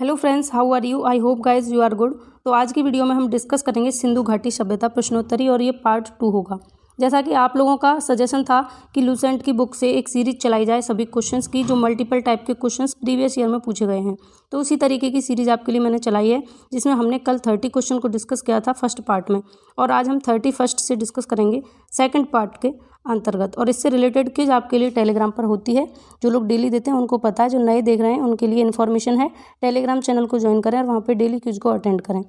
Hello friends, how are you? I hope guys you are good. तो आज की video में हम डिस्कस करेंगे सिंधु घाटी सभ्यता प्रश्नोत्तरी और ये पार्ट 2 होगा। जैसा कि आप लोगों का सजेशन था कि लूसेंट की बुक से एक सीरीज चलाई जाए सभी क्वेश्चंस की, जो मल्टीपल टाइप के क्वेश्चंस प्रीवियस ईयर में पूछे गए हैं। तो उसी तरीके की सीरीज आपके लिए मैंने चलाई है, जिसमें हमने कल 30 क्वेश्चन को डिस्कस किया था फर्स्ट पार्ट में, और आज हम 31st से डिस्कस करेंगे सेकेंड पार्ट के अंतर्गत। और इससे रिलेटेड क्विज आपके लिए टेलीग्राम पर होती है। जो लोग डेली देते हैं उनको पता है, जो नए देख रहे हैं उनके लिए इन्फॉर्मेशन है। टेलीग्राम चैनल को ज्वाइन करें और वहाँ पे डेली क्विज को अटेंड करें।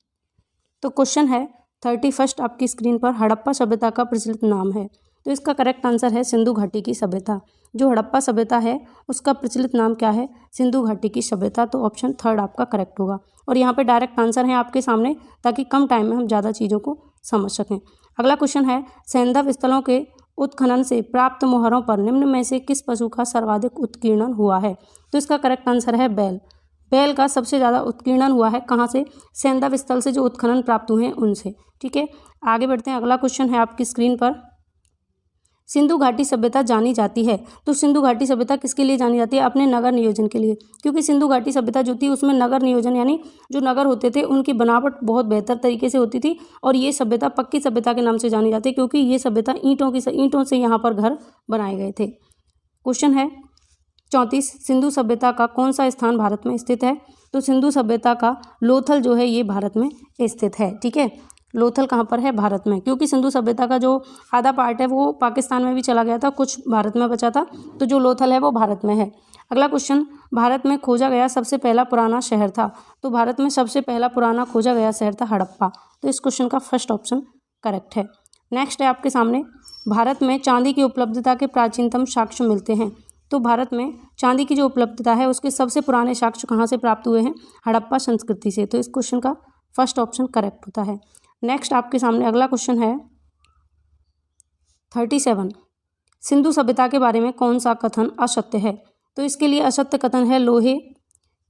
तो क्वेश्चन है 31 आपकी स्क्रीन पर, हड़प्पा सभ्यता का प्रचलित नाम है। तो इसका करेक्ट आंसर है सिंधु घाटी की सभ्यता। जो हड़प्पा सभ्यता है उसका प्रचलित नाम क्या है? सिंधु घाटी की सभ्यता। तो ऑप्शन 3 आपका करेक्ट होगा। और यहाँ पे डायरेक्ट आंसर है आपके सामने, ताकि कम टाइम में हम ज़्यादा चीज़ों को समझ सकें। अगला क्वेश्चन है, सैंधव स्थलों के उत्खनन से प्राप्त मोहरों पर निम्न में से किस पशु का सर्वाधिक उत्कीर्णन हुआ है? तो इसका करेक्ट आंसर है बैल। बैल का सबसे ज़्यादा उत्कीर्णन हुआ है कहाँ से? सैंधव स्थल से जो उत्खनन प्राप्त हुए हैं उनसे। ठीक है, आगे बढ़ते हैं। अगला क्वेश्चन है आपकी स्क्रीन पर, सिंधु घाटी सभ्यता जानी जाती है। तो सिंधु घाटी सभ्यता किसके लिए जानी जाती है? अपने नगर नियोजन के लिए। क्योंकि सिंधु घाटी सभ्यता जो थी उसमें नगर नियोजन, यानी जो नगर होते थे उनकी बनावट बहुत बेहतर तरीके से होती थी। और ये सभ्यता पक्की सभ्यता के नाम से जानी जाती है, क्योंकि ये सभ्यता ईंटों से यहाँ पर घर बनाए गए थे। क्वेश्चन है 34, सिंधु सभ्यता का कौन सा स्थान भारत में स्थित है? तो सिंधु सभ्यता का लोथल जो है ये भारत में स्थित है। ठीक है, लोथल कहाँ पर है? भारत में। क्योंकि सिंधु सभ्यता का जो आधा पार्ट है वो पाकिस्तान में भी चला गया था, कुछ भारत में बचा था, तो जो लोथल है वो भारत में है। अगला क्वेश्चन, भारत में खोजा गया सबसे पहला पुराना शहर था। तो भारत में सबसे पहला पुराना खोजा गया शहर था हड़प्पा। तो इस क्वेश्चन का फर्स्ट ऑप्शन करेक्ट है। नेक्स्ट है आपके सामने, भारत में चांदी की उपलब्धता के प्राचीनतम साक्ष्य मिलते हैं। तो भारत में चांदी की जो उपलब्धता है उसके सबसे पुराने साक्ष्य कहाँ से प्राप्त हुए हैं? हड़प्पा संस्कृति से। तो इस क्वेश्चन का फर्स्ट ऑप्शन करेक्ट होता है। नेक्स्ट आपके सामने अगला क्वेश्चन है 37, सिंधु सभ्यता के बारे में कौन सा कथन असत्य है? तो इसके लिए असत्य कथन है लोहे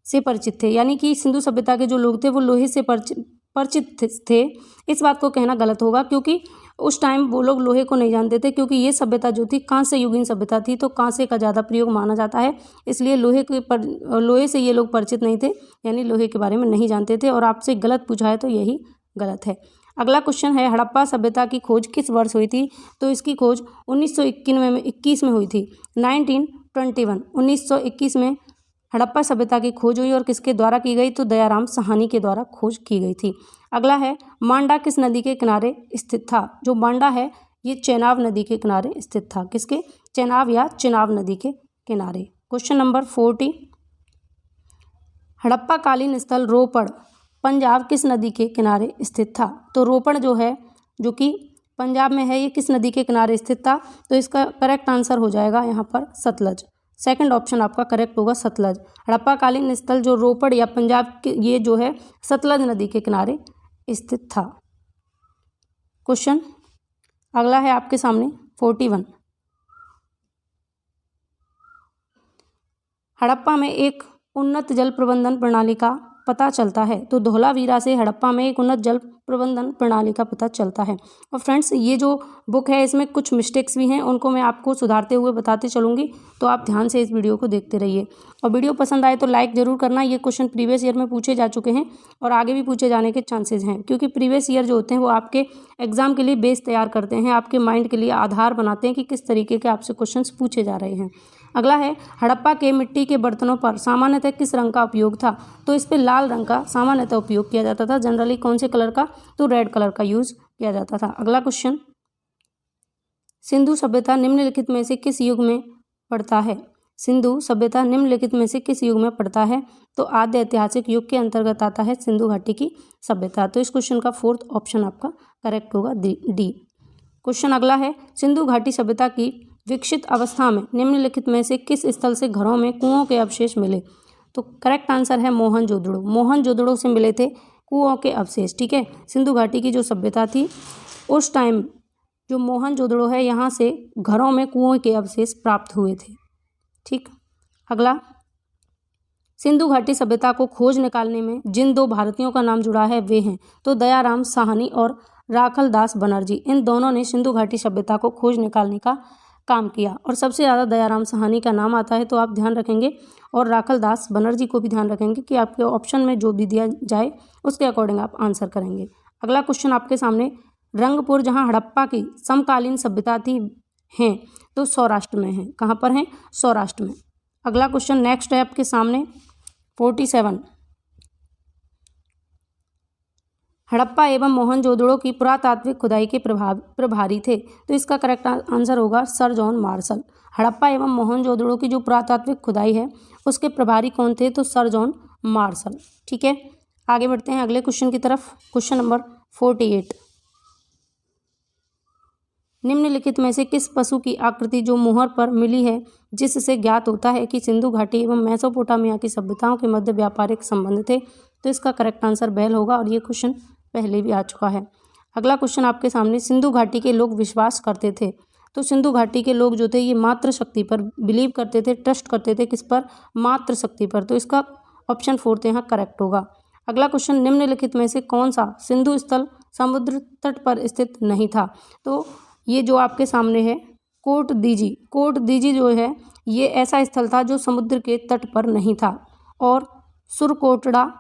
से परिचित थे, यानी कि सिंधु सभ्यता के जो लोग थे वो लोहे से परिचित थे। इस बात को कहना गलत होगा, क्योंकि उस टाइम वो लोग लोहे को नहीं जानते थे, क्योंकि ये सभ्यता जो थी कांस्य युगीन सभ्यता थी, तो कांसे का ज़्यादा प्रयोग माना जाता है। इसलिए लोहे से ये लोग परिचित नहीं थे, यानी लोहे के बारे में नहीं जानते थे। और आपसे गलत पूछा है तो यही गलत है। अगला क्वेश्चन है, हड़प्पा सभ्यता की खोज किस वर्ष हुई थी? तो इसकी खोज 1921 में हुई थी। 1921 में हड़प्पा सभ्यता की खोज हुई, और किसके द्वारा की गई? तो दयाराम साहनी के द्वारा खोज की गई थी। अगला है, मांडा किस नदी के किनारे स्थित था? जो मांडा है ये चेनाब नदी के किनारे स्थित था। किसके? चेनाब या चिनाब नदी के किनारे। क्वेश्चन नंबर 40, हड़प्पा कालीन स्थल रोपड़ पंजाब किस नदी के किनारे स्थित था? तो रोपड़ जो है, जो कि पंजाब में है, ये किस नदी के किनारे स्थित था? तो इसका करेक्ट आंसर हो जाएगा यहाँ पर सतलज। सेकंड ऑप्शन आपका करेक्ट होगा, सतलज। हड़प्पा कालीन स्थल जो रोपड़ या पंजाब के, ये जो है सतलज नदी के किनारे स्थित था। क्वेश्चन अगला है आपके सामने 41, हड़प्पा में एक उन्नत जल प्रबंधन प्रणाली का पता चलता है। तो धौलावीरा से हड़प्पा में एक उन्नत जल प्रबंधन प्रणाली का पता चलता है। और फ्रेंड्स, ये जो बुक है इसमें कुछ मिस्टेक्स भी हैं, उनको मैं आपको सुधारते हुए बताते चलूँगी, तो आप ध्यान से इस वीडियो को देखते रहिए। और वीडियो पसंद आए तो लाइक ज़रूर करना। ये क्वेश्चन प्रीवियस ईयर में पूछे जा चुके हैं और आगे भी पूछे जाने के चांसेस हैं, क्योंकि प्रीवियस ईयर जो होते हैं वो आपके एग्जाम के लिए बेस तैयार करते हैं, आपके माइंड के लिए आधार बनाते हैं कि किस तरीके के आपसे क्वेश्चन पूछे जा रहे हैं। अगला है, हड़प्पा के मिट्टी के बर्तनों पर सामान्यतः किस रंग का उपयोग था? तो इस पर लाल रंग का सामान्यतः उपयोग किया जाता था। जनरली कौन से कलर का? तो रेड कलर का यूज किया जाता था। अगला क्वेश्चन, सिंधु सभ्यता निम्नलिखित में से किस युग में पड़ता है? सिंधु सभ्यता निम्नलिखित में से किस युग में पड़ता है? तो आद्य ऐतिहासिक युग के अंतर्गत आता है सिंधु घाटी की सभ्यता। तो इस क्वेश्चन का फोर्थ ऑप्शन आपका करेक्ट होगा, डी। क्वेश्चन अगला है, सिंधु घाटी सभ्यता की विकसित अवस्था में निम्नलिखित में से किस स्थल से घरों में कुओं के अवशेष मिले? तो करेक्ट आंसर है मोहनजोदड़ो। मोहनजोदड़ो से मिले थे कुओं के अवशेष। ठीक है, सिंधु घाटी की जो सभ्यता थी उस टाइम जो मोहनजोदड़ो है, यहाँ से घरों में कुओं के अवशेष प्राप्त हुए थे। ठीक, अगला, सिंधु घाटी सभ्यता को खोज निकालने में जिन 2 भारतीयों का नाम जुड़ा है वे हैं, तो दयाराम साहनी और राखल दास बनर्जी। इन दोनों ने सिंधु घाटी सभ्यता को खोज निकालने का काम किया। और सबसे ज़्यादा दयाराम साहनी का नाम आता है तो आप ध्यान रखेंगे और राखल दास बनर्जी को भी ध्यान रखेंगे कि आपके ऑप्शन में जो भी दिया जाए उसके अकॉर्डिंग आप आंसर करेंगे। अगला क्वेश्चन आपके सामने, रंगपुर जहाँ हड़प्पा की समकालीन सभ्यता थी हैं तो सौराष्ट्र में है। कहाँ पर हैं? सौराष्ट्र में। अगला क्वेश्चन नेक्स्ट है आपके सामने 47, हड़प्पा एवं मोहनजोदड़ो की पुरातात्विक खुदाई के प्रभारी थे तो इसका करेक्ट आंसर होगा सर जॉन मार्शल। हड़प्पा एवं मोहनजोदड़ो की जो पुरातात्विक खुदाई है उसके प्रभारी कौन थे? तो सर जॉन मार्शल। ठीक है, आगे बढ़ते हैं अगले क्वेश्चन की तरफ। क्वेश्चन नंबर 48, निम्नलिखित में से किस पशु की आकृति जो मोहर पर मिली है जिससे ज्ञात होता है कि सिंधु घाटी एवं मेसोपोटामिया की सभ्यताओं के मध्य व्यापारिक संबंध थे? तो इसका करेक्ट आंसर बैल होगा और ये क्वेश्चन पहले भी आ चुका है। अगला क्वेश्चन आपके सामने, सिंधु घाटी के लोग विश्वास करते थे तो सिंधु घाटी के लोग जो थे ये मातृ शक्ति पर बिलीव करते थे, ट्रस्ट करते थे। किस पर? मातृ शक्ति पर। तो इसका ऑप्शन 4 यहाँ करेक्ट होगा। अगला क्वेश्चन, निम्नलिखित में से कौन सा सिंधु स्थल समुद्र तट पर स्थित नहीं था? तो ये जो आपके सामने है कोट दीजी जो है ये ऐसा स्थल था जो समुद्र के तट पर नहीं था। और सुरकोटड़ा,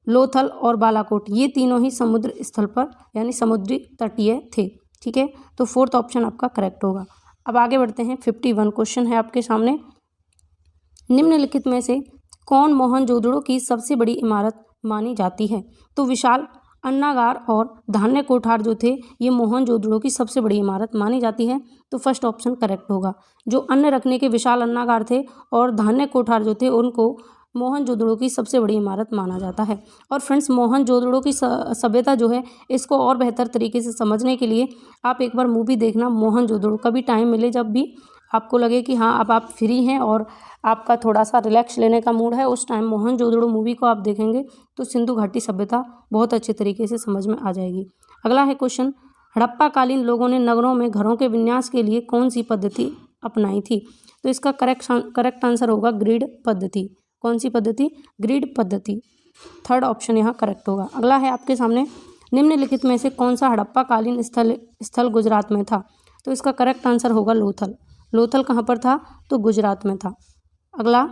लोथल और बालाकोट ये तीनों ही समुद्र स्थल पर यानी समुद्री तटीय थे। ठीक है, तो 4th ऑप्शन आपका करेक्ट होगा। अब आगे बढ़ते हैं 51 क्वेश्चन है आपके सामने, निम्नलिखित में से कौन मोहनजोदड़ो की सबसे बड़ी इमारत मानी जाती है? तो विशाल अन्नागार और धान्य कोठार जो थे ये मोहनजोदड़ो की सबसे बड़ी इमारत मानी जाती है तो फर्स्ट ऑप्शन करेक्ट होगा। जो अन्न रखने के विशाल अन्नागार थे और धान्य कोठार जो थे उनको मोहनजोदड़ो की सबसे बड़ी इमारत माना जाता है। और फ्रेंड्स, मोहनजोदड़ो की सभ्यता जो है इसको और बेहतर तरीके से समझने के लिए आप एक बार मूवी देखना मोहनजोदड़ो। कभी टाइम मिले, जब भी आपको लगे कि हाँ अब आप फ्री हैं और आपका थोड़ा सा रिलैक्स लेने का मूड है, उस टाइम मोहनजोदड़ो मूवी को आप देखेंगे तो सिंधु घाटी सभ्यता बहुत अच्छे तरीके से समझ में आ जाएगी। अगला है क्वेश्चन, हड़प्पा कालीन लोगों ने नगरों में घरों के विन्यास के लिए कौन सी पद्धति अपनाई थी? तो इसका करेक्ट आंसर होगा ग्रिड पद्धति। कौन सी पद्धति? ग्रिड पद्धति। 3rd ऑप्शन यहाँ करेक्ट होगा। अगला है आपके सामने, निम्नलिखित में से कौन सा हड़प्पा कालीन स्थल गुजरात में था? तो इसका करेक्ट आंसर होगा लोथल। लोथल कहाँ पर था? तो गुजरात में था। अगला,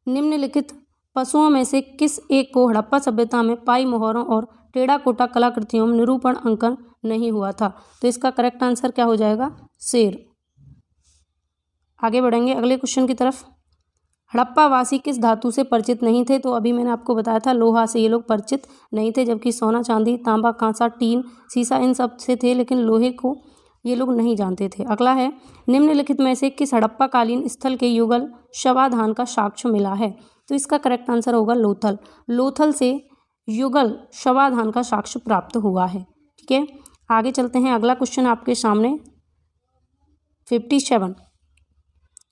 निम्नलिखित पशुओं में से किस एक को हड़प्पा सभ्यता में पाई मोहरों और टेढ़ाकोटा कलाकृतियों में निरूपण अंकन नहीं हुआ था? तो इसका करेक्ट आंसर क्या हो जाएगा? शेर। आगे बढ़ेंगे अगले क्वेश्चन की तरफ, हड़प्पा वासी किस धातु से परिचित नहीं थे? तो अभी मैंने आपको बताया था लोहा से ये लोग परिचित नहीं थे, जबकि सोना, चांदी, तांबा, कांसा, टीन, सीसा इन सब से थे, लेकिन लोहे को ये लोग नहीं जानते थे। अगला है, निम्नलिखित में से किस हड़प्पा कालीन स्थल के युगल शवाधान का साक्ष्य मिला है? तो इसका करेक्ट आंसर होगा लोथल। लोथल से युगल शवाधान का साक्ष्य प्राप्त हुआ है। ठीक है, आगे चलते हैं। अगला क्वेश्चन आपके सामने 57,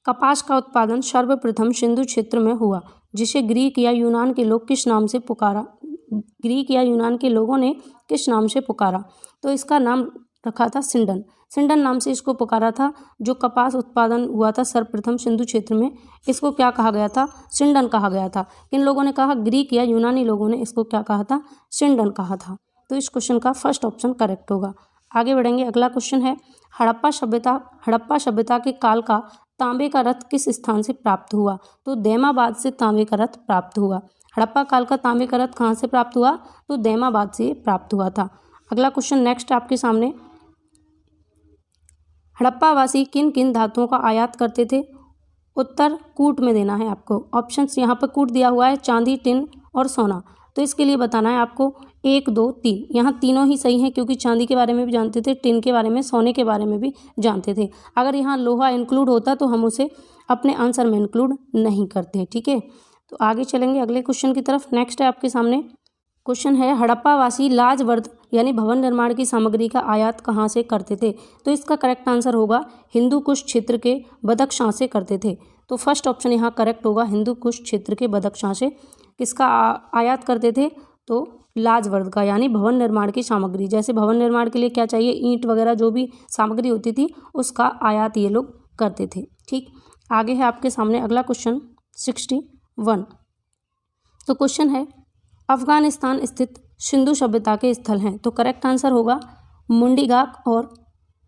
कपास का उत्पादन सर्वप्रथम सिंधु क्षेत्र में हुआ जिसे ग्रीक या यूनान के लोग किस नाम से पुकारा? ग्रीक या यूनान के लोगों ने किस नाम से पुकारा? तो इसका नाम रखा था सिंडन। सिंडन नाम से इसको पुकारा था। जो कपास उत्पादन हुआ था सर्वप्रथम सिंधु क्षेत्र में, इसको क्या कहा गया था? सिंडन कहा गया था। किन लोगों ने कहा? ग्रीक या यूनानी लोगों ने इसको क्या कहा था? सिंडन कहा था। तो इस क्वेश्चन का फर्स्ट ऑप्शन करेक्ट होगा। आगे बढ़ेंगे। अगला क्वेश्चन है, हड़प्पा सभ्यता के काल का तांबे का रथ किस स्थान से प्राप्त हुआ? तो दैमाबाद से तांबे का रथ प्राप्त हुआ। हड़प्पा काल का तांबे का रथ कहाँ से प्राप्त हुआ? तो दैमाबाद से प्राप्त हुआ था। अगला क्वेश्चन नेक्स्ट आपके सामने, हड़प्पावासी किन किन धातुओं का आयात करते थे? उत्तर कूट में देना है आपको। ऑप्शंस यहाँ पर कूट दिया हुआ है, चांदी, टिन और सोना। तो इसके लिए बताना है आपको 1, 2, 3। यहाँ तीनों ही सही हैं क्योंकि चांदी के बारे में भी जानते थे, टिन के बारे में, सोने के बारे में भी जानते थे। अगर यहाँ लोहा इंक्लूड होता तो हम उसे अपने आंसर में इंक्लूड नहीं करते। ठीक है, तो आगे चलेंगे अगले क्वेश्चन की तरफ। नेक्स्ट है आपके सामने क्वेश्चन है, हड़प्पावासी लाजवर्द यानी भवन निर्माण की सामग्री का आयात कहाँ से करते थे? तो इसका करेक्ट आंसर होगा हिंदू कुश क्षेत्र के बदख्शां से करते थे। तो फर्स्ट ऑप्शन यहाँ करेक्ट होगा, हिंदू कुश क्षेत्र के बदख्शां से किसका आयात करते थे? तो लाजवर्द का, यानी भवन निर्माण की सामग्री। जैसे भवन निर्माण के लिए क्या चाहिए, ईंट वगैरह जो भी सामग्री होती थी उसका आयात ये लोग करते थे। ठीक, आगे है आपके सामने अगला क्वेश्चन 61। तो क्वेश्चन है, अफगानिस्तान स्थित सिंधु सभ्यता के स्थल हैं। तो करेक्ट आंसर होगा मुंडीगाक और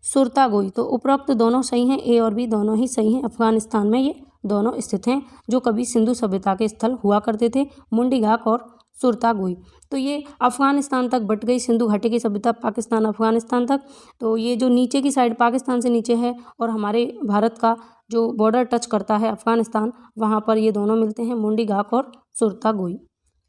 सुरतागोई। तो उपरोक्त दोनों सही हैं, ए और बी दोनों ही सही हैं। अफगानिस्तान में ये दोनों स्थित हैं जो कभी सिंधु सभ्यता के स्थल हुआ करते थे, मुंडी घाट और सुरतागोई। तो ये अफगानिस्तान तक बट गई सिंधु घाटी की सभ्यता, पाकिस्तान अफगानिस्तान तक। तो ये जो नीचे की साइड पाकिस्तान से नीचे है और हमारे भारत का जो बॉर्डर टच करता है अफगानिस्तान, वहाँ पर ये दोनों मिलते हैं, मुंडी घाट और सुरतागोई।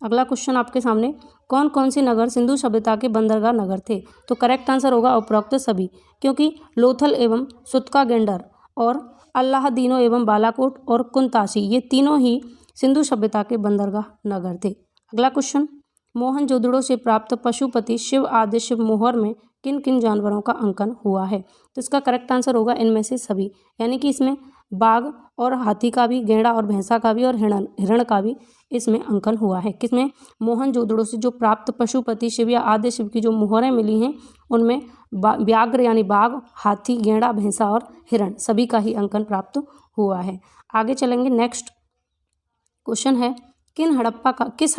अगला क्वेश्चन आपके सामने, कौन कौन से नगर सिंधु सभ्यता के बंदरगाह नगर थे? तो करेक्ट आंसर होगा उपरोक्त सभी, क्योंकि लोथल एवं सुत्का-गेंडर और अल्लाहदीनो एवं बालाकोट और कुंतासी ये तीनों ही सिंधु सभ्यता के बंदरगाह नगर थे। अगला क्वेश्चन, मोहनजोदड़ो से प्राप्त पशुपति शिव आदि शिव मोहर में किन किन जानवरों का अंकन हुआ है? तो इसका करेक्ट आंसर होगा इनमें से सभी, यानी कि इसमें बाघ और हाथी का भी, गेंडा और भैंसा का भी और हिरण का भी इसमें अंकन हुआ है। किसमें? मोहनजोदड़ो से जो प्राप्त पशुपति शिव या आदि शिव की जो मोहरें मिली हैं उनमें व्याघ्र यानी बाघ, हाथी, गेंडा, भैंसा और हिरण सभी का ही अंकन प्राप्त हुआ है। आगे चलेंगे। नेक्स्ट क्वेश्चन है, किस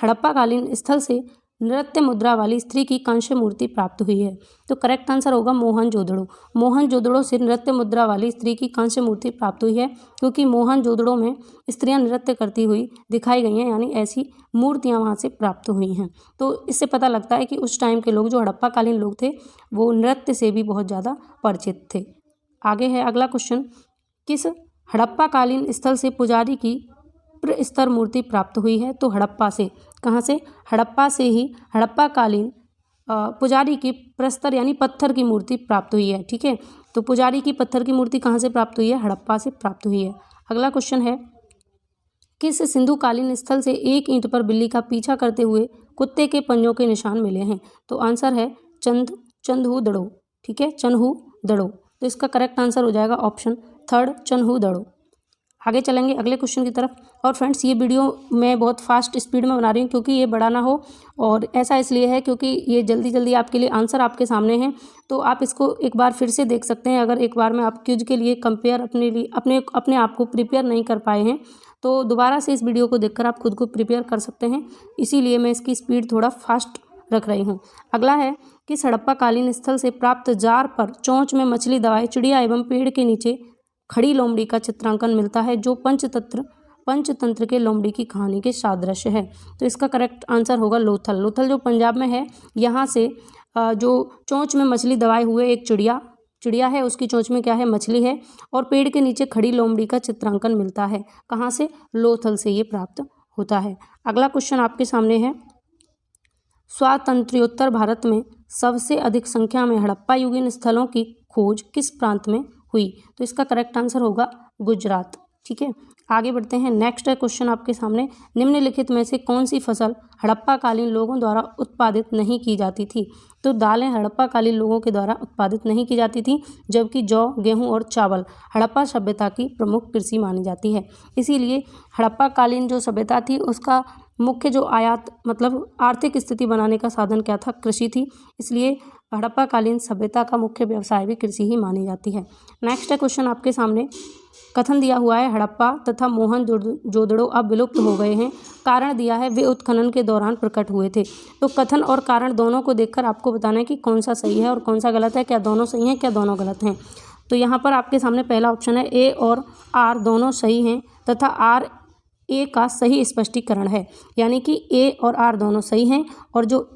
हड़प्पाकालीन स्थल से नृत्य मुद्रा वाली स्त्री की कांस्य मूर्ति प्राप्त हुई है? तो करेक्ट आंसर होगा मोहनजोदड़ो। मोहनजोदड़ो से नृत्य मुद्रा वाली स्त्री की कांस्य मूर्ति प्राप्त हुई है, क्योंकि मोहनजोदड़ो में स्त्रियां नृत्य करती हुई दिखाई गई हैं, यानी ऐसी मूर्तियां वहां से प्राप्त हुई हैं। तो इससे पता लगता है कि उस टाइम के लोग, जो हड़प्पाकालीन लोग थे, वो नृत्य से भी बहुत ज़्यादा परिचित थे। आगे है अगला क्वेश्चन, किस हड़प्पाकालीन स्थल से पुजारी की प्रस्तर मूर्ति प्राप्त हुई है? तो हड़प्पा से। कहाँ से? हड़प्पा से ही हड़प्पाकालीन पुजारी की प्रस्तर यानी पत्थर की मूर्ति प्राप्त हुई है। ठीक है, तो पुजारी की पत्थर की मूर्ति कहाँ से प्राप्त हुई है? हड़प्पा से प्राप्त हुई है। अगला क्वेश्चन है, किस सिंधुकालीन स्थल से एक ईंट पर बिल्ली का पीछा करते हुए कुत्ते के पंजों के निशान मिले हैं? तो आंसर है चंदहूदड़ो। ठीक है, चंदहूदड़ो। तो इसका करेक्ट आंसर हो जाएगा ऑप्शन थर्ड, चंदहूदड़ो। आगे चलेंगे अगले क्वेश्चन की तरफ। और फ्रेंड्स, ये वीडियो मैं बहुत फास्ट स्पीड में बना रही हूँ क्योंकि ये बड़ा ना हो, और ऐसा इसलिए है क्योंकि ये जल्दी जल्दी आपके लिए आंसर आपके सामने हैं, तो आप इसको एक बार फिर से देख सकते हैं। अगर एक बार में आप क्विज के लिए कंपेयर अपने आप को प्रिपेयर नहीं कर पाए हैं तो दोबारा से इस वीडियो को देखकर आप खुद को प्रिपेयर कर सकते हैं, इसीलिए मैं इसकी स्पीड थोड़ा फास्ट रख रही हूँ। अगला है, किस हड़प्पाकालीन स्थल से प्राप्त जार पर चोंच में मछली दबाए चिड़िया एवं पेड़ के नीचे खड़ी लोमड़ी का चित्रांकन मिलता है, जो पंचतंत्र के लोमड़ी की कहानी के सादृश्य है? तो इसका करेक्ट आंसर होगा लोथल। लोथल जो पंजाब में है, यहाँ से जो चोंच में मछली दबाए हुए एक चिड़िया है, उसकी चोंच में क्या है? मछली है, और पेड़ के नीचे खड़ी लोमड़ी का चित्रांकन मिलता है। कहाँ से? लोथल से ये प्राप्त होता है। अगला क्वेश्चन आपके सामने है, स्वातंत्र्योत्तर भारत में सबसे अधिक संख्या में हड़प्पा युगीन स्थलों की खोज किस प्रांत में हुई? तो इसका करेक्ट आंसर होगा गुजरात। ठीक है, आगे बढ़ते हैं। नेक्स्ट क्वेश्चन आपके सामने, निम्नलिखित में से कौन सी फसल हड़प्पाकालीन लोगों द्वारा उत्पादित नहीं की जाती थी? तो दालें हड़प्पाकालीन लोगों के द्वारा उत्पादित नहीं की जाती थी, जबकि जौ, गेहूं और चावल हड़प्पा सभ्यता की प्रमुख कृषि मानी जाती है। इसीलिए हड़प्पाकालीन जो सभ्यता थी उसका मुख्य जो आयात मतलब आर्थिक स्थिति बनाने का साधन क्या था? कृषि थी। इसलिए हड़प्पाकालीन सभ्यता का मुख्य व्यवसाय भी कृषि ही मानी जाती है। नेक्स्ट क्वेश्चन आपके सामने, कथन दिया हुआ है हड़प्पा तथा मोहनजोदड़ो अब विलुप्त हो गए हैं, कारण दिया है वे उत्खनन के दौरान प्रकट हुए थे। तो कथन और कारण दोनों को देखकर आपको बताना है कि कौन सा सही है और कौन सा गलत है, क्या दोनों सही हैं, क्या दोनों गलत हैं। तो यहाँ पर आपके सामने पहला ऑप्शन है, ए और आर दोनों सही हैं तथा आर ए का सही स्पष्टीकरण है, यानी कि ए और आर दोनों सही हैं, और जो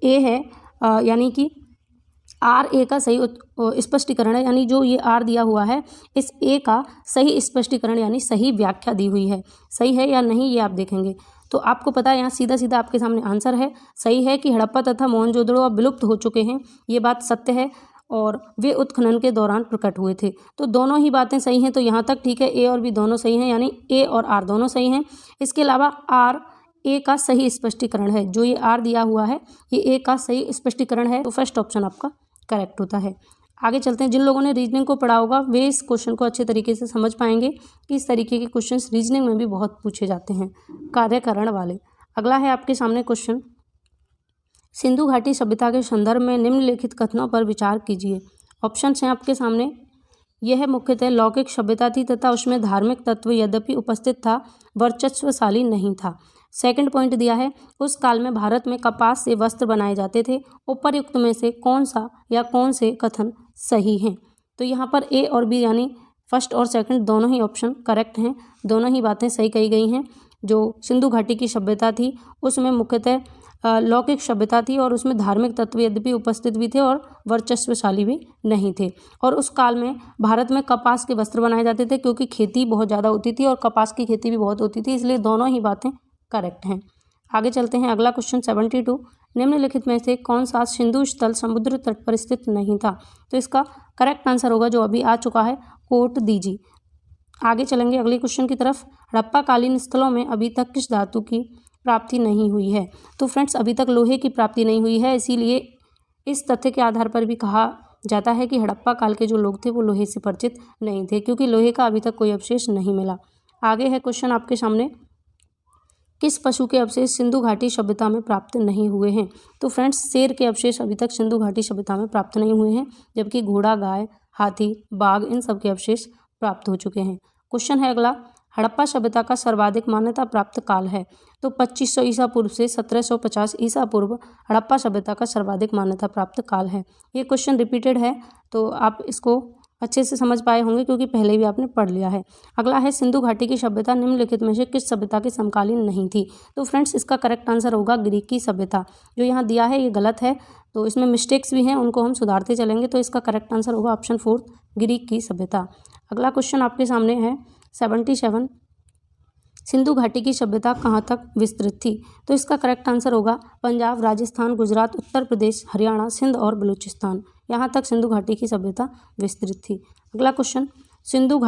ए है यानी कि आर ए का सही स्पष्टीकरण है, यानी जो ये आर दिया हुआ है इस ए का सही स्पष्टीकरण यानी सही व्याख्या दी हुई है। सही है या नहीं ये आप देखेंगे। तो आपको पता है यहाँ सीधा सीधा आपके सामने आंसर है, सही है कि हड़प्पा तथा मोहनजोदड़ो अब विलुप्त हो चुके हैं, ये बात सत्य है, और वे उत्खनन के दौरान प्रकट हुए थे। तो दोनों ही बातें सही हैं, तो यहाँ तक ठीक है, ए और बी दोनों सही हैं, यानी ए और आर दोनों सही हैं। इसके अलावा आर ए का सही स्पष्टीकरण है, जो ये आर दिया हुआ है ये ए का सही स्पष्टीकरण है, तो फर्स्ट ऑप्शन आपका करेक्ट होता है। आगे चलते हैं। जिन लोगों ने रीजनिंग को पढ़ा होगा वे इस क्वेश्चन को अच्छे तरीके से समझ पाएंगे कि इस तरीके के क्वेश्चंस रीजनिंग में भी बहुत पूछे जाते हैं, कार्यकरण वाले। अगला है आपके सामने क्वेश्चन, सिंधु घाटी सभ्यता के संदर्भ में निम्नलिखित कथनों पर विचार कीजिए। ऑप्शंस हैं आपके सामने, यह मुख्यतः लौकिक सभ्यता थी तथा उसमें धार्मिक तत्व यद्यपि उपस्थित था, वर्चस्वशाली नहीं था। सेकंड पॉइंट दिया है, उस काल में भारत में कपास से वस्त्र बनाए जाते थे। उपर्युक्त में से कौन सा या कौन से कथन सही हैं? तो यहाँ पर ए और बी यानी फर्स्ट और सेकंड दोनों ही ऑप्शन करेक्ट हैं, दोनों ही बातें सही कही गई हैं। जो सिंधु घाटी की सभ्यता थी उसमें मुख्यतः लौकिक सभ्यता थी और उसमें धार्मिक तत्व यद्यपि उपस्थित भी थे और वर्चस्वशाली भी नहीं थे। और उस काल में भारत में कपास के वस्त्र बनाए जाते थे क्योंकि खेती बहुत ज़्यादा होती थी और कपास की खेती भी बहुत होती थी, इसलिए दोनों ही बातें करेक्ट हैं। आगे चलते हैं। अगला क्वेश्चन 72, निम्नलिखित में से कौन सा सिंधु स्थल समुद्र तट पर स्थित नहीं था? तो इसका करेक्ट आंसर होगा जो अभी आ चुका है, कोट दीजी। आगे चलेंगे अगले क्वेश्चन की तरफ। हड़प्पा कालीन स्थलों में अभी तक किस धातु की प्राप्ति नहीं हुई है? तो फ्रेंड्स अभी तक लोहे की प्राप्ति नहीं हुई है, इसीलिए इस तथ्य के आधार पर भी कहा जाता है कि हड़प्पा काल के जो लोग थे वो लोहे से परिचित नहीं थे, क्योंकि लोहे का अभी तक कोई अवशेष नहीं मिला। आगे है क्वेश्चन आपके सामने, किस पशु के अवशेष सिंधु घाटी सभ्यता में प्राप्त नहीं हुए हैं? तो फ्रेंड्स शेर के अवशेष अभी तक सिंधु घाटी सभ्यता में प्राप्त नहीं हुए हैं, जबकि घोड़ा, गाय, हाथी, बाघ इन सब के अवशेष प्राप्त हो चुके हैं। क्वेश्चन है अगला, हड़प्पा सभ्यता का सर्वाधिक मान्यता प्राप्त काल है? तो 2500 ईसा पूर्व से 1750 ईसा पूर्व हड़प्पा सभ्यता का सर्वाधिक मान्यता प्राप्त काल है। ये क्वेश्चन रिपीटेड है तो आप इसको अच्छे से समझ पाए होंगे क्योंकि पहले भी आपने पढ़ लिया है। अगला है, सिंधु घाटी की सभ्यता निम्नलिखित में से किस सभ्यता के समकालीन नहीं थी? तो फ्रेंड्स इसका करेक्ट आंसर होगा ग्रीक की सभ्यता। जो यहाँ दिया है ये गलत है, तो इसमें मिस्टेक्स भी हैं, उनको हम सुधारते चलेंगे। तो इसका करेक्ट आंसर होगा ऑप्शन 4 ग्रीक की सभ्यता। अगला क्वेश्चन आपके सामने है 77, सिंधु घाटी की सभ्यता कहाँ तक विस्तृत थी? तो इसका करेक्ट आंसर होगा पंजाब, राजस्थान, गुजरात, उत्तर प्रदेश, हरियाणा, सिंध और बलूचिस्तान। यहाँ तक सिंधु घाटी की सभ्यता विस्तृत थी। अगला क्वेश्चन, सिंधु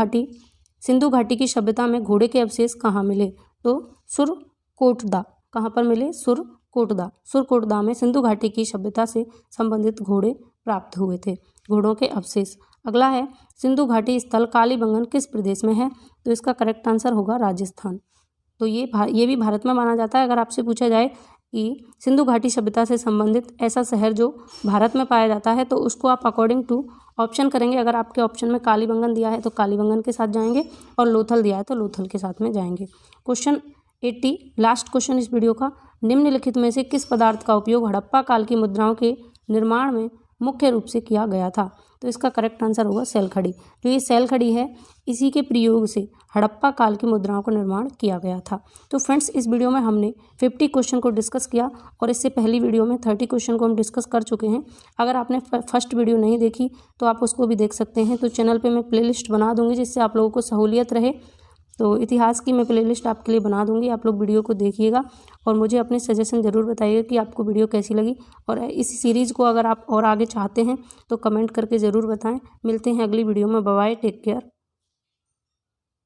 घाटी की सभ्यता में घोड़े के अवशेष कहाँ मिले? तो सुरकोटदा। कहाँ पर मिले? सुरकोटदा। सुरकोटदा में सिंधु घाटी की सभ्यता से संबंधित घोड़े प्राप्त हुए थे, घोड़ों के अवशेष। अगला है, सिंधु घाटी स्थल कालीबंगन किस प्रदेश में है? तो इसका करेक्ट आंसर होगा राजस्थान। तो ये भी भारत में माना जाता है। अगर आपसे पूछा जाए कि सिंधु घाटी सभ्यता से संबंधित ऐसा शहर जो भारत में पाया जाता है, तो उसको आप अकॉर्डिंग टू ऑप्शन करेंगे। अगर आपके ऑप्शन में कालीबंगन दिया है तो कालीबंगन के साथ जाएंगे, और लोथल दिया है तो लोथल के साथ में जाएंगे। क्वेश्चन 80, लास्ट क्वेश्चन इस वीडियो का, निम्नलिखित में से किस पदार्थ का उपयोग हड़प्पा काल की मुद्राओं के निर्माण में मुख्य रूप से किया गया था? तो इसका करेक्ट आंसर होगा सेल खड़ी। जो ये सेल खड़ी है, इसी के प्रयोग से हड़प्पा काल की मुद्राओं का निर्माण किया गया था। तो फ्रेंड्स इस वीडियो में हमने 50 क्वेश्चन को डिस्कस किया, और इससे पहली वीडियो में 30 क्वेश्चन को हम डिस्कस कर चुके हैं। अगर आपने फर्स्ट वीडियो नहीं देखी तो आप उसको भी देख सकते हैं। तो चैनल पर मैं प्लेलिस्ट बना दूँगी जिससे आप लोगों को सहूलियत रहे। तो इतिहास की मैं प्लेलिस्ट आपके लिए बना दूंगी, आप लोग वीडियो को देखिएगा और मुझे अपने सजेशन ज़रूर बताइएगा कि आपको वीडियो कैसी लगी। और इस सीरीज़ को अगर आप और आगे चाहते हैं तो कमेंट करके ज़रूर बताएं। मिलते हैं अगली वीडियो में। Bye bye, take care.